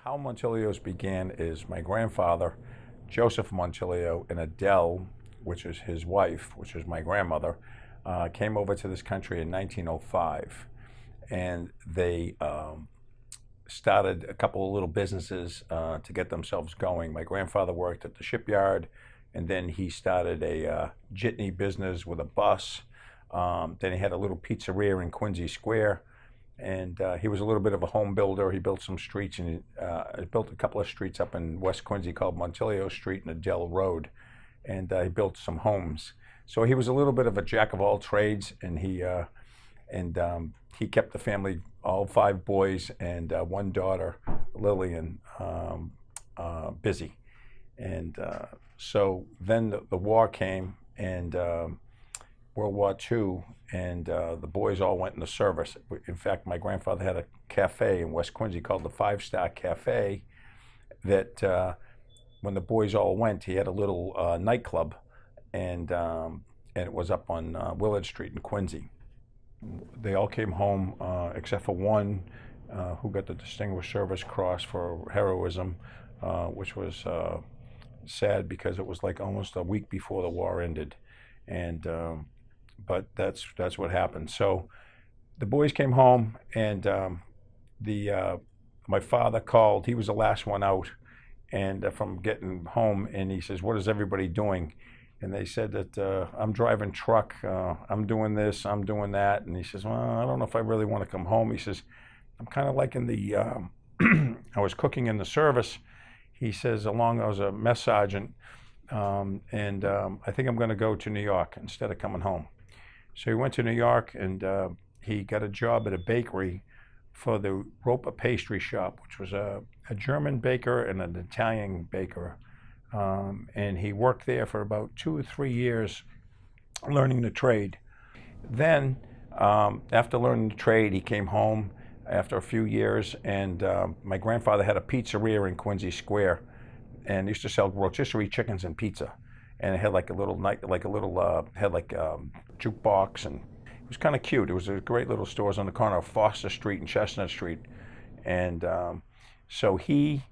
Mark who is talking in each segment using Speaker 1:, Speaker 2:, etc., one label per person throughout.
Speaker 1: How Montilios began is my grandfather, Joseph Montilio, and Adele, which is his wife, which is my grandmother, came over to this country in 1905. And they started a couple of little businesses to get themselves going. My grandfather worked at the shipyard, and then he started a jitney business with a bus. Then he had a little pizzeria in Quincy Square. And he was a little bit of a home builder. He built some streets, and he built a couple of streets up in West Quincy called Montilio Street and Adele Road. And he built some homes. So he was a little bit of a jack of all trades, and he kept the family, all five boys and one daughter, Lillian, busy. And so then the war came, and World War II, and the boys all went into service. In fact, my grandfather had a cafe in West Quincy called the Five Star Cafe that when the boys all went, he had a little nightclub, and it was up on Willard Street in Quincy. They all came home except for one who got the Distinguished Service Cross for heroism, which was sad because it was like almost a week before the war ended. And but that's what happened. So the boys came home, and my father called. He was the last one out, and from getting home, and he says, "What is everybody doing?" And they said that I'm driving truck, I'm doing this, I'm doing that. And he says, "Well, I don't know if I really want to come home." He says, "I'm kind of like in the I was cooking in the service." He says, I was a mess sergeant, and I think I'm going to go to New York instead of coming home. So he went to New York, and he got a job at a bakery for the Roper Pastry Shop, which was a German baker and an Italian baker. And he worked there for about 2 or 3 years learning the trade. Then, after learning the trade, he came home after a few years, and my grandfather had a pizzeria in Quincy Square, and used to sell rotisserie chickens and pizza. And it had like a little jukebox, and it was kind of cute. It was a great little store. It was on the corner of Foster Street and Chestnut Street. And so he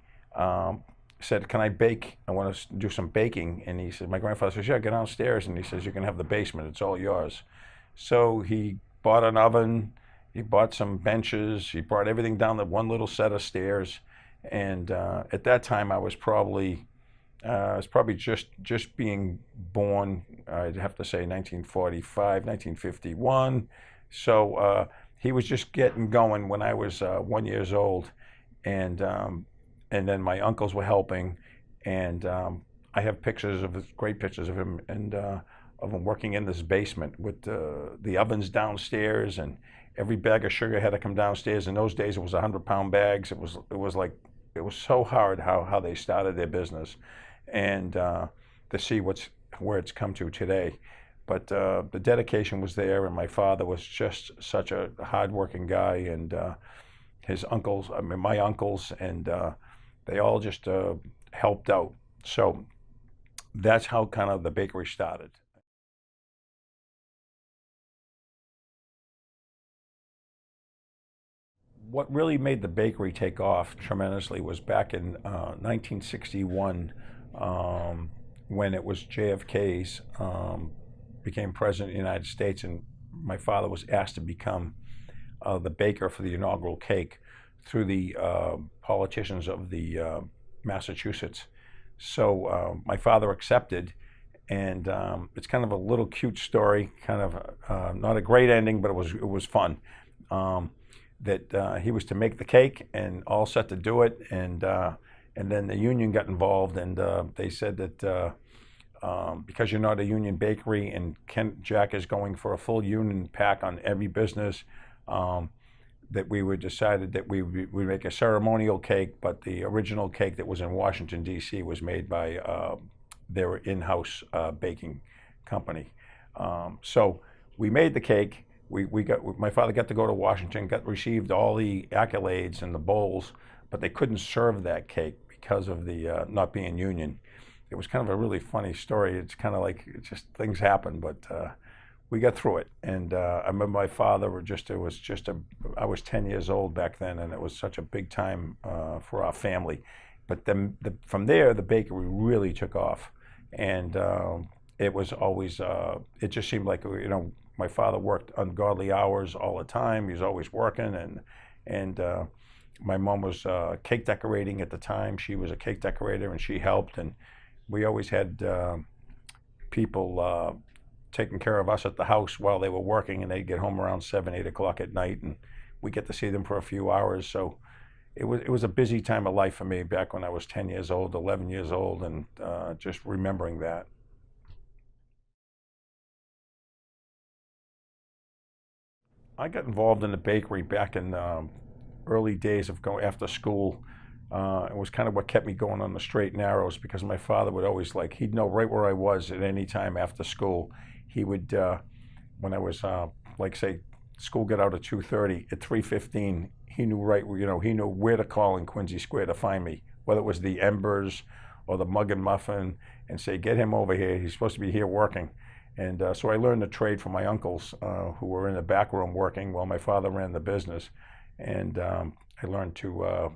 Speaker 1: said, "Can I bake? I want to do some baking." And he said, my grandfather says, "Yeah, get downstairs." And he says, "You can have the basement. It's all yours." So he bought an oven. He bought some benches. He brought everything down the one little set of stairs. And at that time, I was probably just being born. I'd have to say 1945, 1951. So he was just getting going when I was 1 year old, and then my uncles were helping, and I have great pictures of him, and of him working in this basement with the ovens downstairs, and every bag of sugar had to come downstairs. In those days, it was 100-pound bags. It was so hard how they started their business, and to see where it's come to today. But the dedication was there, and my father was just such a hardworking guy, and my uncles, and they all just helped out. So that's how kind of the bakery started. What really made the bakery take off tremendously was back in 1961, when it was JFK's became president of the United States, and my father was asked to become the baker for the inaugural cake through the politicians of the Massachusetts. So my father accepted, and it's kind of a little cute story, kind of not a great ending, but it was fun. That he was to make the cake and all set to do it, and then the union got involved, and they said that because you're not a union bakery, and Jack is going for a full union pack on every business, that we would decided that we make a ceremonial cake, but the original cake that was in Washington, D.C. was made by their in-house baking company. So we made the cake. My father got to go to Washington, received all the accolades and the bowls, but they couldn't serve that cake because of the not being union. It was kind of a really funny story. It's kind of like, it's just things happen, but we got through it. And I remember my father I was 10 years old back then, and it was such a big time for our family. But then from there, the bakery really took off. And it was always, it just seemed like, my father worked ungodly hours all the time. He was always working. And my mom was cake decorating at the time. She was a cake decorator, and she helped. And we always had people taking care of us at the house while they were working, and they'd get home around 7, 8 o'clock at night, and we get to see them for a few hours. So it was a busy time of life for me back when I was 10 years old, 11 years old, and just remembering that. I got involved in the bakery back in early days of going after school. It was kind of what kept me going on the straight and narrows, because my father would always he'd know right where I was at any time after school. He would, when I was say school got out at 2:30, at 3:15, he knew he knew where to call in Quincy Square to find me, whether it was the Embers or the Mug and Muffin, and say, get him over here. He's supposed to be here working. And so I learned the trade from my uncles who were in the back room working while my father ran the business. And I learned to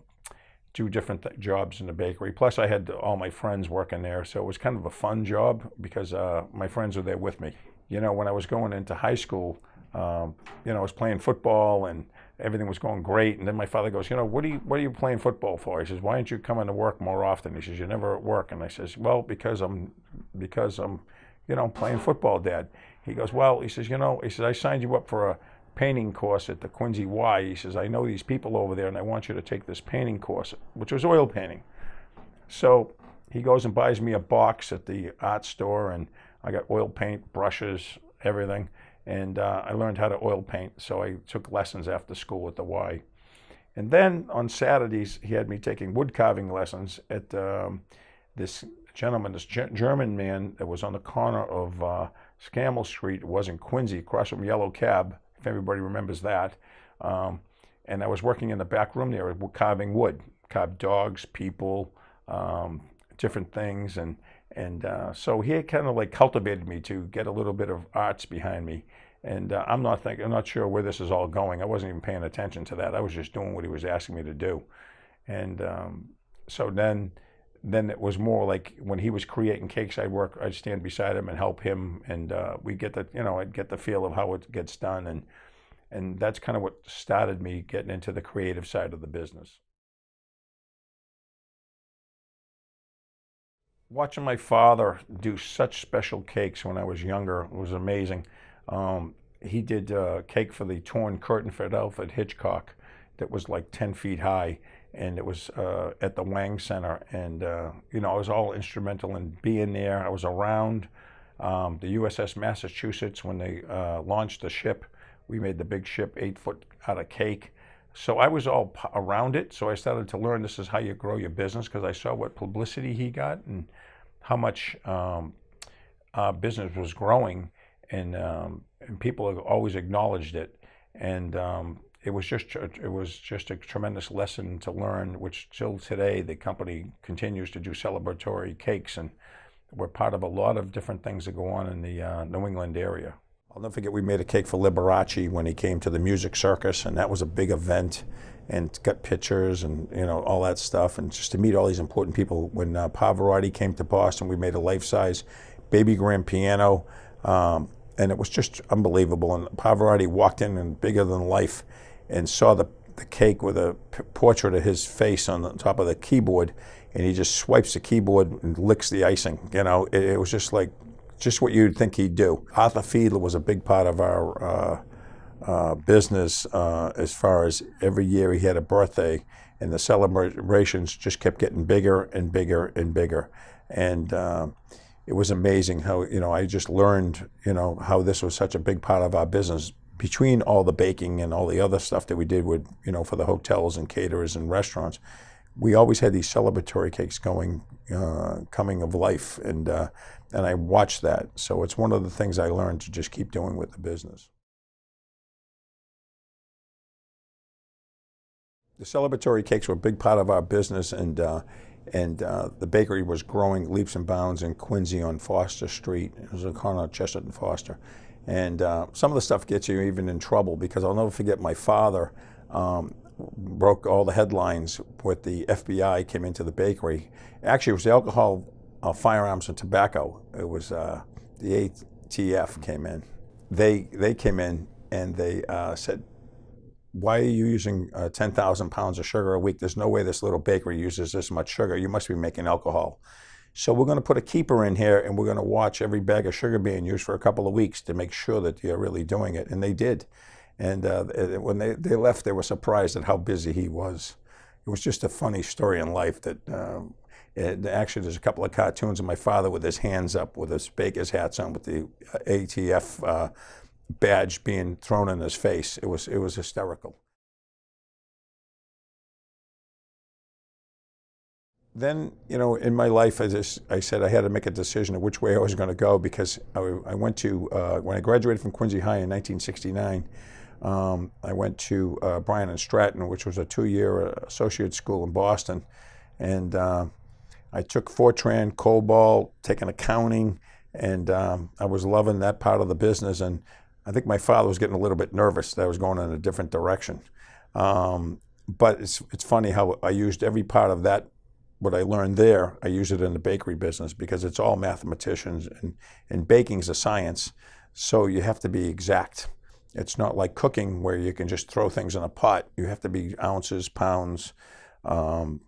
Speaker 1: do different jobs in the bakery. Plus, I had all my friends working there, so it was kind of a fun job because my friends were there with me. When I was going into high school, I was playing football and everything was going great. And then my father goes, what are you playing football for? He says, why aren't you coming to work more often? He says, you're never at work. And I says, well, because I'm playing football, Dad. He goes, well, he says, I signed you up for a painting course at the Quincy Y. He says, I know these people over there, and I want you to take this painting course, which was oil painting. So he goes and buys me a box at the art store, and I got oil paint, brushes, everything. And I learned how to oil paint, so I took lessons after school at the Y. And then on Saturdays, he had me taking wood carving lessons at this gentleman, this German man that was on the corner of Scammell Street. It was in Quincy, across from Yellow Cab, if everybody remembers that. And I was working in the back room there, carving wood, carved dogs, people, different things. And so he kind of cultivated me to get a little bit of arts behind me. And I'm not sure where this is all going. I wasn't even paying attention to that. I was just doing what he was asking me to do. And so then it was more like when he was creating cakes, I'd stand beside him and help him, and we get I'd get the feel of how it gets done, and that's kind of what started me getting into the creative side of the business. Watching my father do such special cakes when I was younger was amazing. He did a cake for the torn curtain for Alfred Hitchcock that was like 10 feet high, and it was at the Wang Center. And, I was all instrumental in being there. I was around the USS Massachusetts when they launched the ship. We made the big ship 8 foot out of cake. So I was all around it. So I started to learn this is how you grow your business, because I saw what publicity he got and how much our business was growing, and people have always acknowledged it. And it was just a tremendous lesson to learn, which till today the company continues to do celebratory cakes, and we're part of a lot of different things that go on in the New England area. I'll never forget, we made a cake for Liberace when he came to the music circus, and that was a big event, and got pictures and all that stuff, and just to meet all these important people. When Pavarotti came to Boston, we made a life-size baby grand piano, and it was just unbelievable. And Pavarotti walked in and bigger than life, and saw the cake with a portrait of his face on the top of the keyboard, and he just swipes the keyboard and licks the icing. It was just what you'd think he'd do. Arthur Fiedler was a big part of our business as far as every year he had a birthday, and the celebrations just kept getting bigger and bigger and bigger. And it was amazing how, I just learned, how this was such a big part of our business. Between all the baking and all the other stuff that we did with, for the hotels and caterers and restaurants, we always had these celebratory cakes going, coming of life, and I watched that. So it's one of the things I learned to just keep doing with the business. The celebratory cakes were a big part of our business, and the bakery was growing leaps and bounds in Quincy on Foster Street. It was a corner of Chestnut and Foster. And some of the stuff gets you even in trouble, because I'll never forget my father broke all the headlines with the FBI came into the bakery. Actually, it was the alcohol, firearms, and tobacco. It was the ATF came in. They came in and they said, why are you using 10,000 pounds of sugar a week? There's no way this little bakery uses this much sugar. You must be making alcohol. So we're going to put a keeper in here, and we're going to watch every bag of sugar being used for a couple of weeks to make sure that you're really doing it. And they did. And when they left, they were surprised at how busy he was. It was just a funny story in life that actually there's a couple of cartoons of my father with his hands up with his baker's hats on with the ATF badge being thrown in his face. It was hysterical. Then, in my life, I said I had to make a decision of which way I was going to go, because I went to, when I graduated from Quincy High in 1969, I went to Bryan and Stratton, which was a 2-year associate school in Boston. And I took Fortran, COBOL, taking accounting, and I was loving that part of the business. And I think my father was getting a little bit nervous that I was going in a different direction. But it's funny how I used every part of that. What I learned there, I use it in the bakery business, because it's all mathematicians, and baking's a science, so you have to be exact. It's not like cooking where you can just throw things in a pot. You have to be ounces, pounds, and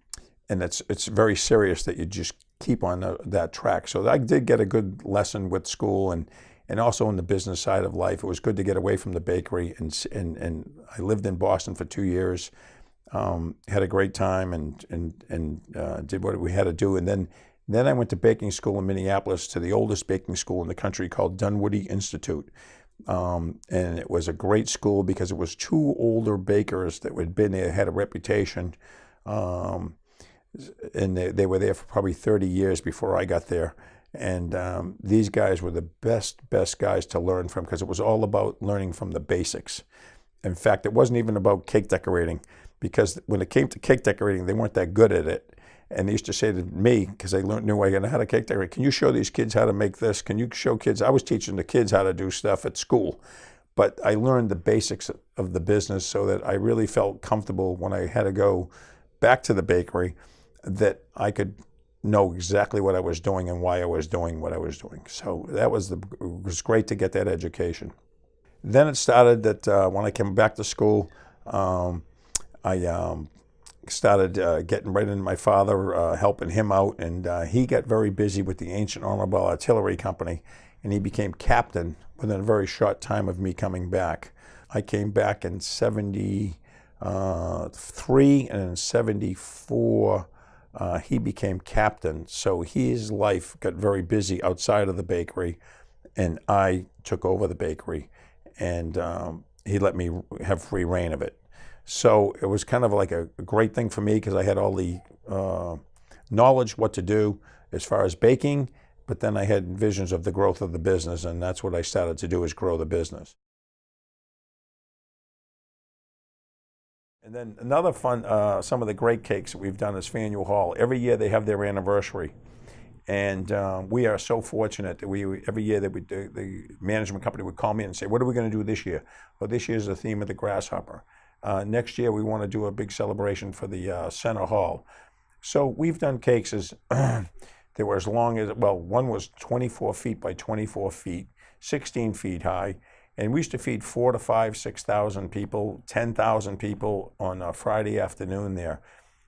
Speaker 1: it's very serious that you just keep on that track. So I did get a good lesson with school, and also in the business side of life. It was good to get away from the bakery, and I lived in Boston for 2 years. Had a great time, and did what we had to do. And then I went to baking school in Minneapolis, to the oldest baking school in the country called Dunwoody Institute. And it was a great school because it was 2 older bakers that had been there, had a reputation. And they were there for probably 30 years before I got there. And these guys were the best guys to learn from, because it was all about learning from the basics. In fact, it wasn't even about cake decorating, because when it came to cake decorating, they weren't that good at it. And they used to say to me, because they knew I know how to cake decorate, can you show these kids how to make this? Can you show kids? I was teaching the kids how to do stuff at school. But I learned the basics of the business so that I really felt comfortable when I had to go back to the bakery, that I could know exactly what I was doing and why I was doing what I was doing. So it was great to get that education. Then it started that when I came back to school, I started getting right into my father, helping him out, and he got very busy with the Ancient Honorable Artillery Company, and he became captain within a very short time of me coming back. I came back in 73, and in 74, he became captain. So his life got very busy outside of the bakery, and I took over the bakery, and he let me have free reign of it. So it was kind of like a great thing for me, because I had all the knowledge what to do as far as baking, but then I had visions of the growth of the business, and that's what I started to do, is grow the business. And then another fun, some of the great cakes that we've done is Faneuil Hall. Every year they have their anniversary. And we are so fortunate that every year that the management company would call me and say, what are we going to do this year? Well, this year's the theme of the grasshopper. Next year, we want to do a big celebration for the center hall. So we've done cakes they were as long as, well, one was 24 feet by 24 feet, 16 feet high. And we used to feed 4,000 to 5,000, 6,000 people, 10,000 people on a Friday afternoon there.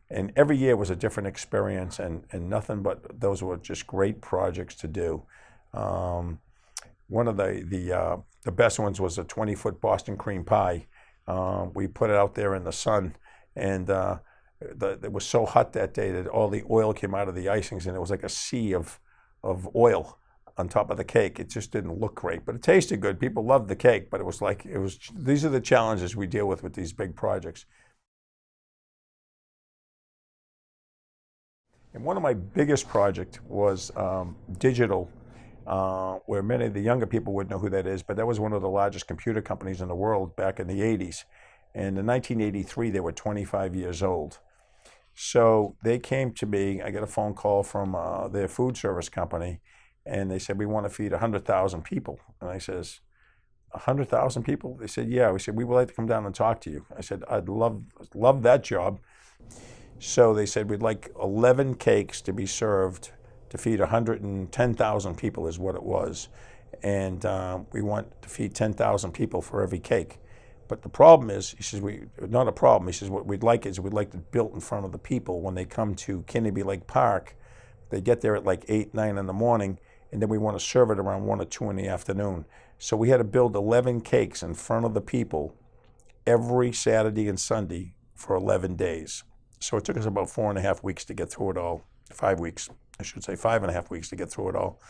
Speaker 1: And every year was a different experience, and nothing but those were just great projects to do. One of the best ones was a 20-foot Boston cream pie. We put it out there in the sun, and it was so hot that day that all the oil came out of the icings, and it was like a sea of oil on top of the cake. It just didn't look great, but it tasted good. People loved the cake, but these are the challenges we deal with these big projects. And one of my biggest projects was digital, where many of the younger people would know who that is, but that was one of the largest computer companies in the world back in the 80s. And in 1983, they were 25 years old. So they came to me, I got a phone call from their food service company, and they said, we want to feed 100,000 people. And I says, 100,000 people? They said, yeah. We said, we would like to come down and talk to you. I said, I'd love that job. So they said, we'd like 11 cakes to be served to feed 110,000 people is what it was. And we want to feed 10,000 people for every cake. But the problem is, he says, not a problem. He says, what we'd like is we'd like it built in front of the people when they come to Kennedy Lake Park. They get there at like 8, 9 in the morning, and then we want to serve it around 1 or 2 in the afternoon. So we had to build 11 cakes in front of the people every Saturday and Sunday for 11 days. So it took us about 4.5 weeks to get through it all. 5 weeks, I should say, 5.5 weeks to get through it all.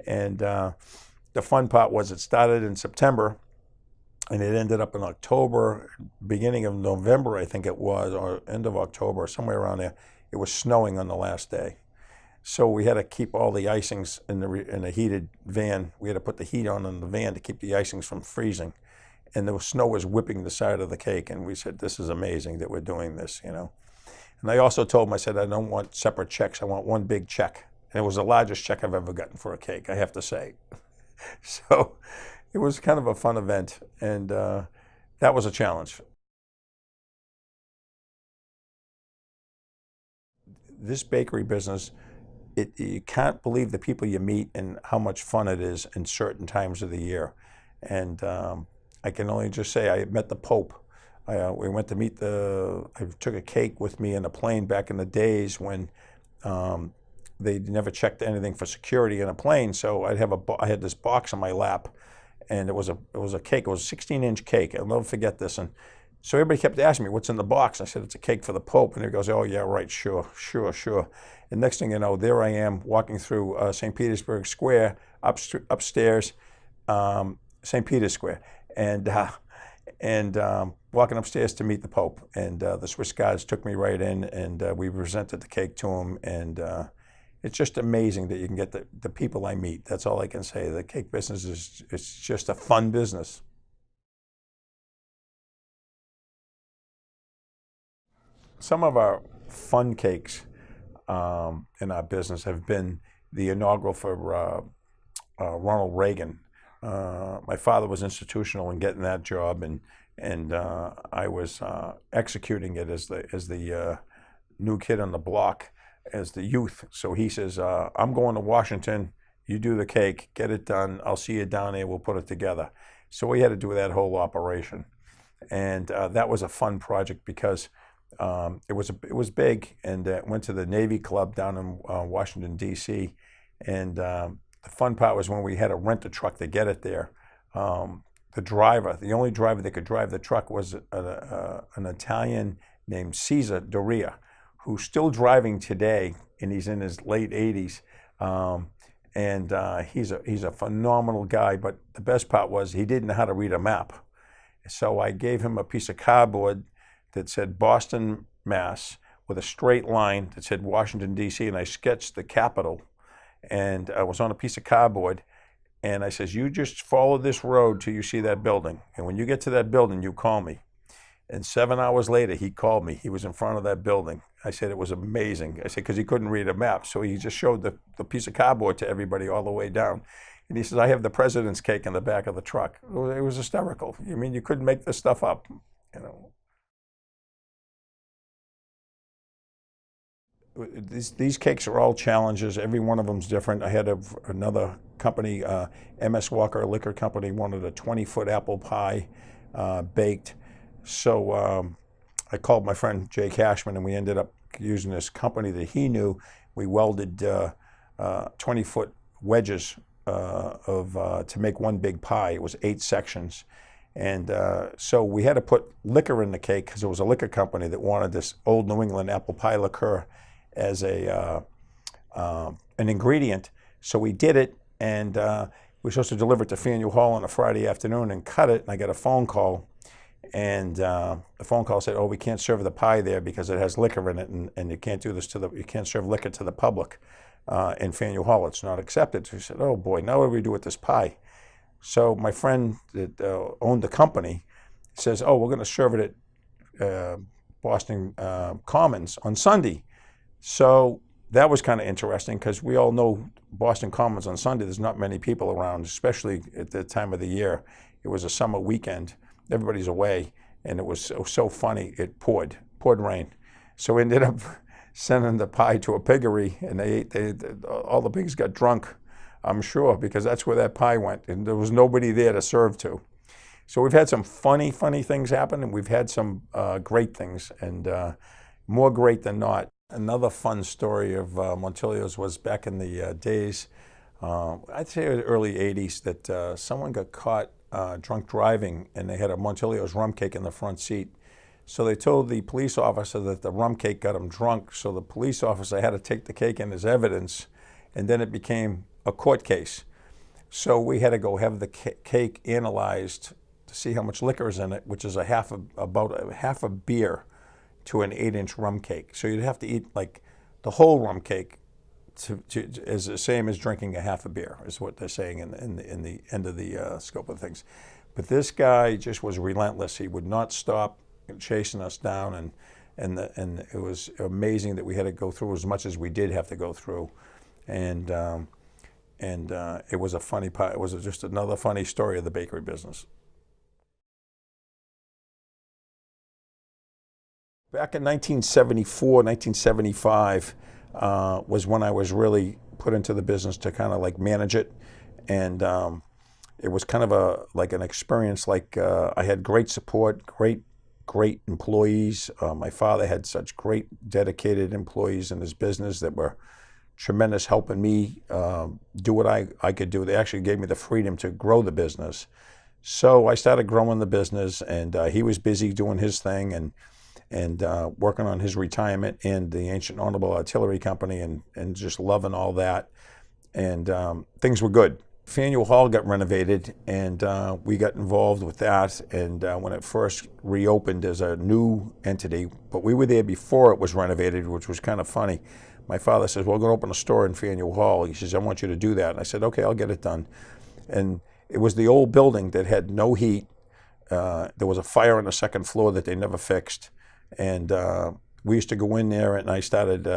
Speaker 1: And the fun part was it started in September, and it ended up in October, beginning of November, I think it was, or end of October, somewhere around there. It was snowing on the last day. So we had to keep all the icings in a heated van. We had to put the heat on in the van to keep the icings from freezing. And the snow was whipping the side of the cake. And we said, this is amazing that we're doing this, you know. And I also told him, I said, I don't want separate checks. I want one big check. And it was the largest check I've ever gotten for a cake, I have to say. So it was kind of a fun event. And that was a challenge. This bakery business, you can't believe the people you meet and how much fun it is in certain times of the year. And I can only just say I met the Pope. We went to meet I took a cake with me in a plane back in the days when they never checked anything for security in a plane. So I had this box on my lap, and it was a cake. It was a 16-inch cake. I'll never forget this. And so everybody kept asking me, what's in the box? I said, it's a cake for the Pope. And he goes, oh, yeah, right, sure. And next thing you know, there I am walking through St. Petersburg Square, upstairs, St. Peter's Square, and walking upstairs to meet the Pope. And the Swiss guards took me right in, and we presented the cake to him. And it's just amazing that you can get the people I meet. That's all I can say. The cake business it's just a fun business. Some of our fun cakes in our business have been the inaugural for Ronald Reagan. My father was institutional in getting that job, and I was executing it as the new kid on the block, as the youth. So he says, I'm going to Washington. You do the cake, get it done. I'll see you down there. We'll put it together. So we had to do that whole operation, and that was a fun project because it was big, and went to the Navy Club down in Washington, D.C. And the fun part was when we had to rent a truck to get it there. The only driver that could drive the truck was an Italian named Cesar Doria, who's still driving today, and he's in his late 80s. He's a phenomenal guy, but the best part was he didn't know how to read a map. So I gave him a piece of cardboard that said Boston, Mass, with a straight line that said Washington, D.C., and I sketched the Capitol, and I was on a piece of cardboard, and I says, you just follow this road till you see that building, and when you get to that building, you call me. And 7 hours later, he called me. He was in front of that building. I said, it was amazing. I said, because he couldn't read a map, so he just showed the piece of cardboard to everybody all the way down. And he says, I have the president's cake in the back of the truck. It was hysterical. I mean, you couldn't make this stuff up, you know. These cakes are all challenges. Every one of them's different. I had another company, MS Walker, a liquor company, wanted a 20-foot apple pie baked. So I called my friend Jay Cashman, and we ended up using this company that he knew. We welded 20-foot wedges to make one big pie. It was 8 sections. And so we had to put liquor in the cake because it was a liquor company that wanted this old New England apple pie liqueur as an ingredient. So we did it, and we were supposed to deliver it to Faneuil Hall on a Friday afternoon and cut it. And I got a phone call, and the phone call said, "Oh, we can't serve the pie there because it has liquor in it, and you can't do this you can't serve liquor to the public in Faneuil Hall. It's not accepted." So we said, "Oh boy, now what do we do with this pie?" So my friend that owned the company says, "Oh, we're going to serve it at Boston Commons on Sunday." So that was kind of interesting because we all know Boston Commons on Sunday, there's not many people around, especially at the time of the year. It was a summer weekend. Everybody's away, and it was so funny. It poured rain. So we ended up sending the pie to a piggery, and all the pigs got drunk, I'm sure, because that's where that pie went, and there was nobody there to serve to. So we've had some funny things happen, and we've had some great things, and more great than not. Another fun story of Montilio's was back in the days, I'd say early 80s, that someone got caught drunk driving, and they had a Montilio's rum cake in the front seat. So they told the police officer that the rum cake got him drunk, so the police officer had to take the cake in as evidence, and then it became a court case. So we had to go have the cake analyzed to see how much liquor is in it, which is about a half a beer to an 8-inch rum cake. So you'd have to eat like the whole rum cake is the same as drinking a half a beer, is what they're saying in the end of the scope of things. But this guy just was relentless. He would not stop chasing us down, and it was amazing that we had to go through as much as we did have to go through, and it was a funny part. It was just another funny story of the bakery business. Back in 1974, 1975 was when I was really put into the business to kind of like manage it, and it was kind of like an experience. Like I had great support, great employees. My father had such great dedicated employees in his business that were tremendous, helping me do what I could do. They actually gave me the freedom to grow the business. So I started growing the business, and he was busy doing his thing and working on his retirement and the Ancient Honorable Artillery Company, and just loving all that. And things were good. Faneuil Hall got renovated, and we got involved with that. And when it first reopened as a new entity, but we were there before it was renovated, which was kind of funny. My father says, "Well, we're going to open a store in Faneuil Hall." He says, "I want you to do that." And I said, "Okay, I'll get it done." And it was the old building that had no heat. There was a fire on the second floor that they never fixed. And we used to go in there, and I started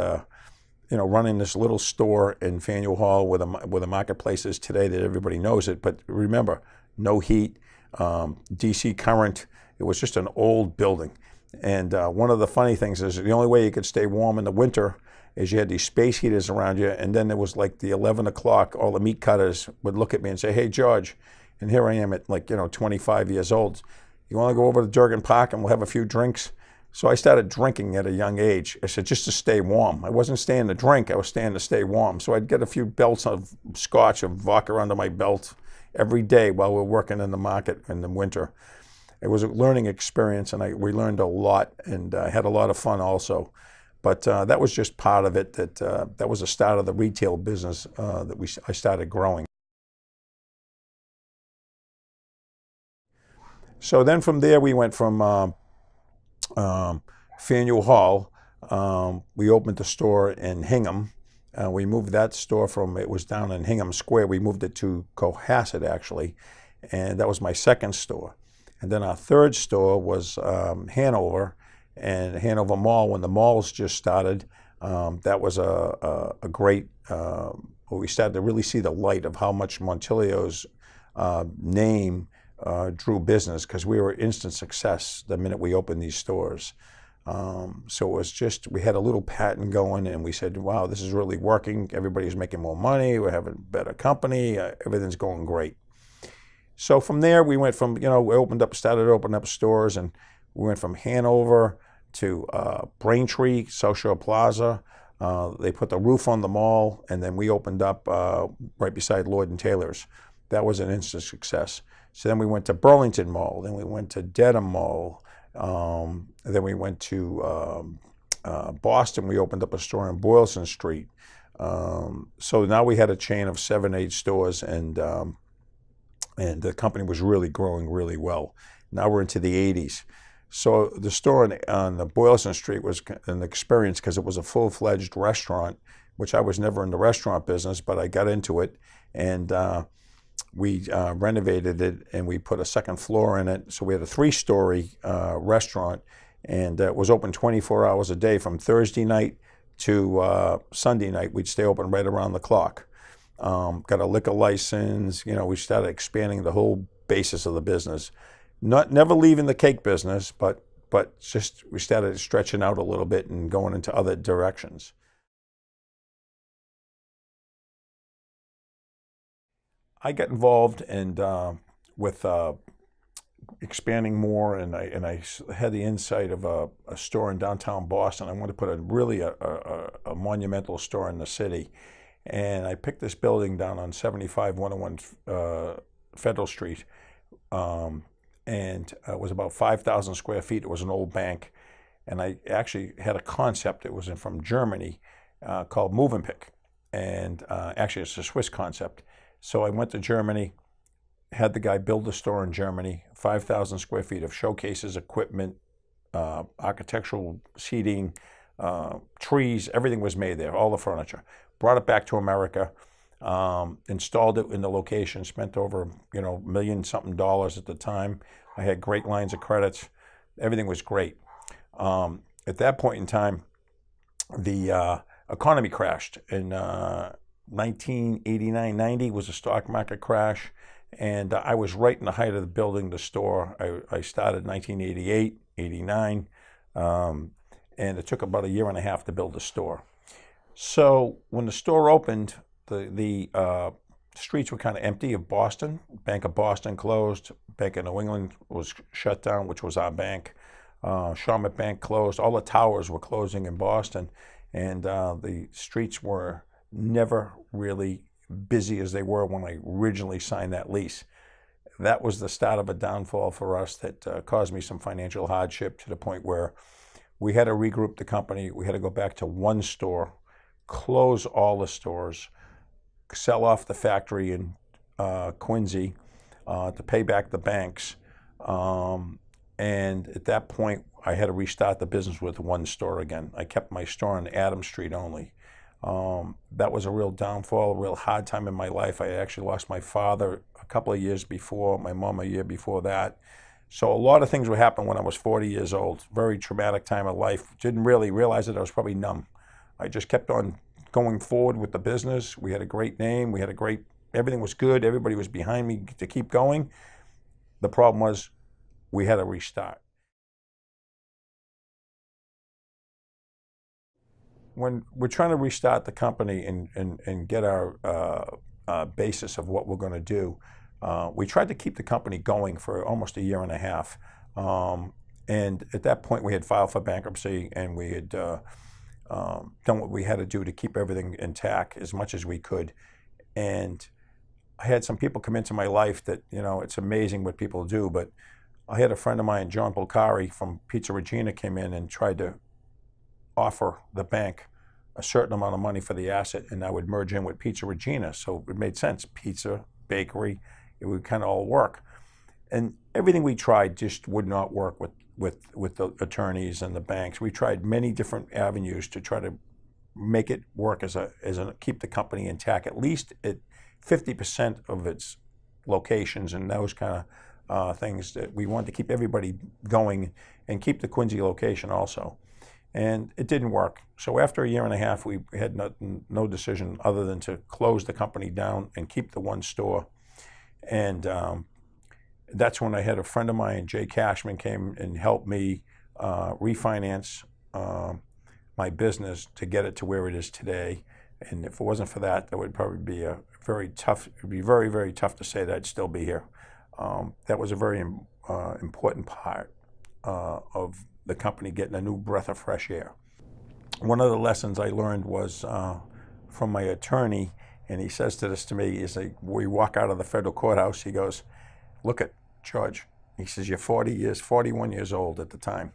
Speaker 1: running this little store in Faneuil Hall where the marketplace is today, that everybody knows it. But remember, no heat, DC current. It was just an old building. And one of the funny things is the only way you could stay warm in the winter is you had these space heaters around you. And then there was like the 11 o'clock, all the meat cutters would look at me and say, "Hey, George," and here I am at 25 years old. "You want to go over to Durgan Park and we'll have a few drinks?" So I started drinking at a young age. I said, just to stay warm. I wasn't staying to drink, I was staying to stay warm. So I'd get a few belts of scotch or vodka under my belt every day while we were working in the market in the winter. It was a learning experience, and we learned a lot, and had a lot of fun also. But that was just part of it. That was the start of the retail business that I started growing. So then from there we went from Faneuil Hall. We opened the store in Hingham. We moved that store it was down in Hingham Square. We moved it to Cohasset, actually, and that was my second store. And then our third store was Hanover, and Hanover Mall, when the malls just started. That was a great, we started to really see the light of how much Montilio's name drew business, because we were instant success the minute we opened these stores. So it was just, we had a little patent going, and we said, wow, this is really working. Everybody's making more money. We're having a better company. Everything's going great. So from there, we went from, we started opening up stores, and we went from Hanover to Braintree, South Shore Plaza. They put the roof on the mall, and then we opened up right beside Lord & Taylor's. That was an instant success. So then we went to Burlington Mall, then we went to Dedham Mall, then we went to Boston. We opened up a store on Boylston Street. So now we had a chain of 7, 8 stores, and the company was really growing really well. Now we're into the 80s. So the store on the Boylston Street was an experience, because it was a full-fledged restaurant, which I was never in the restaurant business, but I got into it, and we renovated it, and we put a second floor in it. So we had a 3-story restaurant, and it was open 24 hours a day from Thursday night to Sunday night. We'd stay open right around the clock. Got a liquor license. We started expanding the whole basis of the business. Never leaving the cake business, but just we started stretching out a little bit and going into other directions. I got involved and with expanding more, and I had the insight of a store in downtown Boston. I wanted to put a monumental store in the city, and I picked this building down on 75-101 Federal Street, and it was about 5,000 square feet. It was an old bank, and I actually had a concept. It was from Germany called Move and Pick, and actually it's a Swiss concept. So I went to Germany, had the guy build a store in Germany, 5,000 square feet of showcases, equipment, architectural seating, trees, everything was made there, all the furniture. Brought it back to America, installed it in the location, spent over, $1 million something at the time. I had great lines of credits. Everything was great. At that point in time, the economy crashed. In 1989-90 was a stock market crash, and I was right in the height of building the store. I started 1988, 89, and it took about a year and a half to build the store. So when the store opened, the streets were kind of empty of Boston. Bank of Boston closed. Bank of New England was shut down, which was our bank. Shawmut Bank closed. All the towers were closing in Boston, and the streets were never really busy as they were when I originally signed that lease. That was the start of a downfall for us that caused me some financial hardship, to the point where we had to regroup the company. We had to go back to one store, close all the stores, sell off the factory in Quincy to pay back the banks. And at that point, I had to restart the business with one store again. I kept my store on Adams Street only. That was a real downfall, a real hard time in my life. I actually lost my father a couple of years before, my mom a year before that. So a lot of things would happen when I was 40 years old. Very traumatic time of life. Didn't really realize that I was probably numb. I just kept on going forward with the business. We had a great name. Everything was good. Everybody was behind me to keep going. The problem was we had to restart. When we're trying to restart the company and get our basis of what we're going to do, we tried to keep the company going for almost a year and a half. And at that point, we had filed for bankruptcy, and we had done what we had to do to keep everything intact as much as we could. And I had some people come into my life that, it's amazing what people do, but I had a friend of mine, John Polcari from Pizza Regina, came in and tried to offer the bank a certain amount of money for the asset, and I would merge in with Pizza Regina. So it made sense. Pizza, bakery, it would kind of all work. And everything we tried just would not work with the attorneys and the banks. We tried many different avenues to try to make it work keep the company intact, at least at 50% of its locations and those kind of things. That we wanted to keep everybody going and keep the Quincy location also. And it didn't work. So after a year and a half, we had no decision other than to close the company down and keep the one store. And that's when I had a friend of mine, Jay Cashman, came and helped me refinance my business to get it to where it is today. And if it wasn't for that, that would probably be it'd be very, very tough to say that I'd still be here. That was a very important part of the company getting a new breath of fresh air. One of the lessons I learned was from my attorney, and he says to me, we walk out of the federal courthouse, he goes, "Look at George," he says, "you're 41 years old at the time."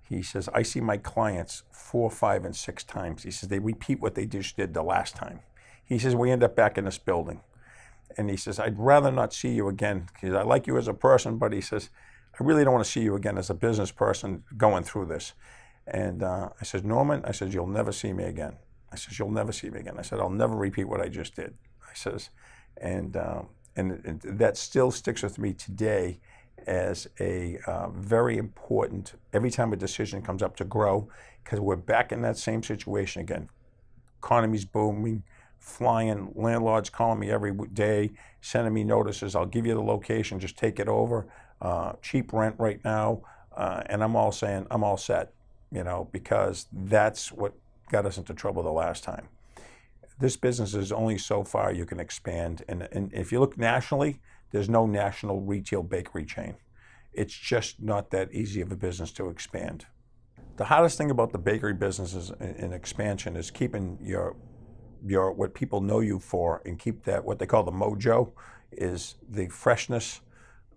Speaker 1: He says, "I see my clients 4, 5, and 6 times. He says, they repeat what they just did the last time. He says, we end up back in this building. And he says, I'd rather not see you again, because I like you as a person, but he says, I really don't want to see you again as a business person going through this." And I said, "Norman," I said, "you'll never see me again." I said, "You'll never see me again." I said, "I'll never repeat what I just did." I says, and that still sticks with me today as a very important, every time a decision comes up, to grow, because we're back in that same situation again. Economy's booming. flying, landlords calling me every day, sending me notices. I'll give you the location, just take it over. Cheap rent right now, and I'm all saying I'm all set, because that's what got us into trouble the last time. This business is only so far you can expand, and if you look nationally, there's no national retail bakery chain. It's just not that easy of a business to expand. The hardest thing about the bakery business is in expansion is keeping your what people know you for, and keep that, what they call the mojo, is the freshness,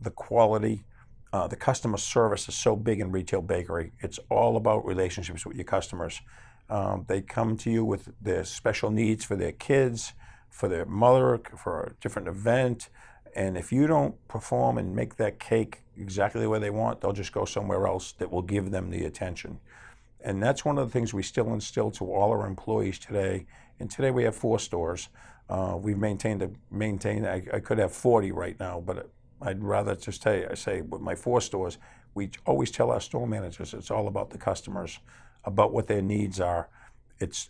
Speaker 1: the quality, the customer service is so big in retail bakery. It's all about relationships with your customers. They come to you with their special needs for their kids, for their mother, for a different event. And if you don't perform and make that cake exactly the way they want, they'll just go somewhere else that will give them the attention. And that's one of the things we still instill to all our employees today. And today we have 4 stores. We've maintained, I could have 40 right now, but I'd rather just tell you, I say with my 4 stores, we always tell our store managers it's all about the customers, about what their needs are. It's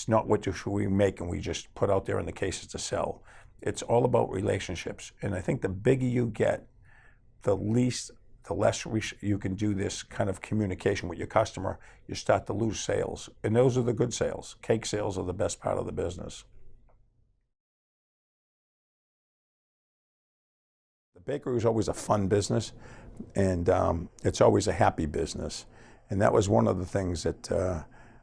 Speaker 1: not what should we make and we just put out there in the cases to sell. It's all about relationships. And I think the bigger you get, the less you can do this kind of communication with your customer. You start to lose sales. And those are the good sales. Cake sales are the best part of the business. The bakery was always a fun business, and it's always a happy business. And that was one of the things that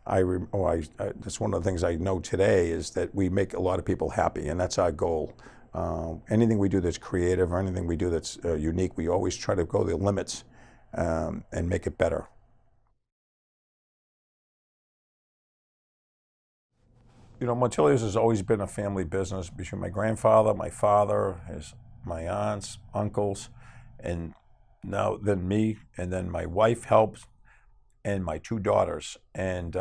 Speaker 1: that's one of the things I know today, is that we make a lot of people happy, and that's our goal. Anything we do that's creative, or anything we do that's unique, we always try to go the limits and make it better. Montilio's has always been a family business between my grandfather, my father, my aunts, uncles, and now then me, and then my wife helps, and my 2 daughters, and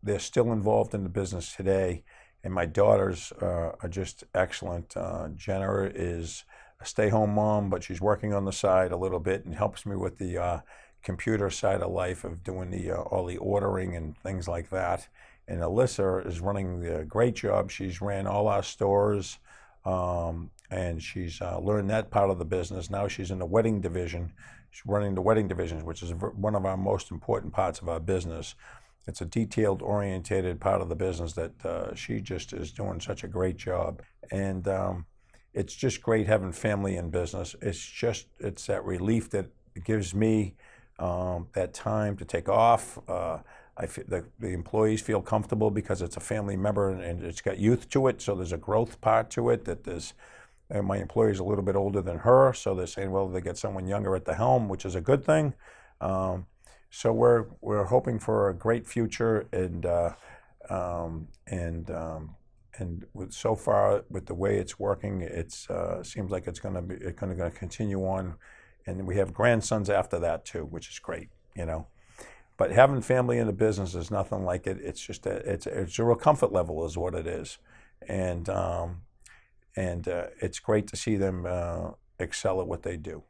Speaker 1: they're still involved in the business today. And my daughters are just excellent. Jenna is a stay-home mom, but she's working on the side a little bit and helps me with the computer side of life of doing all the ordering and things like that. And Alyssa is running a great job. She's ran all our stores, and she's learned that part of the business. Now she's in the wedding division. She's running the wedding division, which is one of our most important parts of our business. It's a detailed orientated part of the business that she just is doing such a great job. And it's just great having family in business. It's that relief that it gives me, that time to take off. I feel the employees feel comfortable because it's a family member, and it's got youth to it, so there's a growth part to it. And my employee's a little bit older than her, so they're saying, well, they get someone younger at the helm, which is a good thing. So we're hoping for a great future, and so far with the way it's working, it seems like it's going to continue on, and we have grandsons after that too, which is great, But having family in the business is nothing like it. It's just it's a real comfort level, is what it is, and it's great to see them excel at what they do.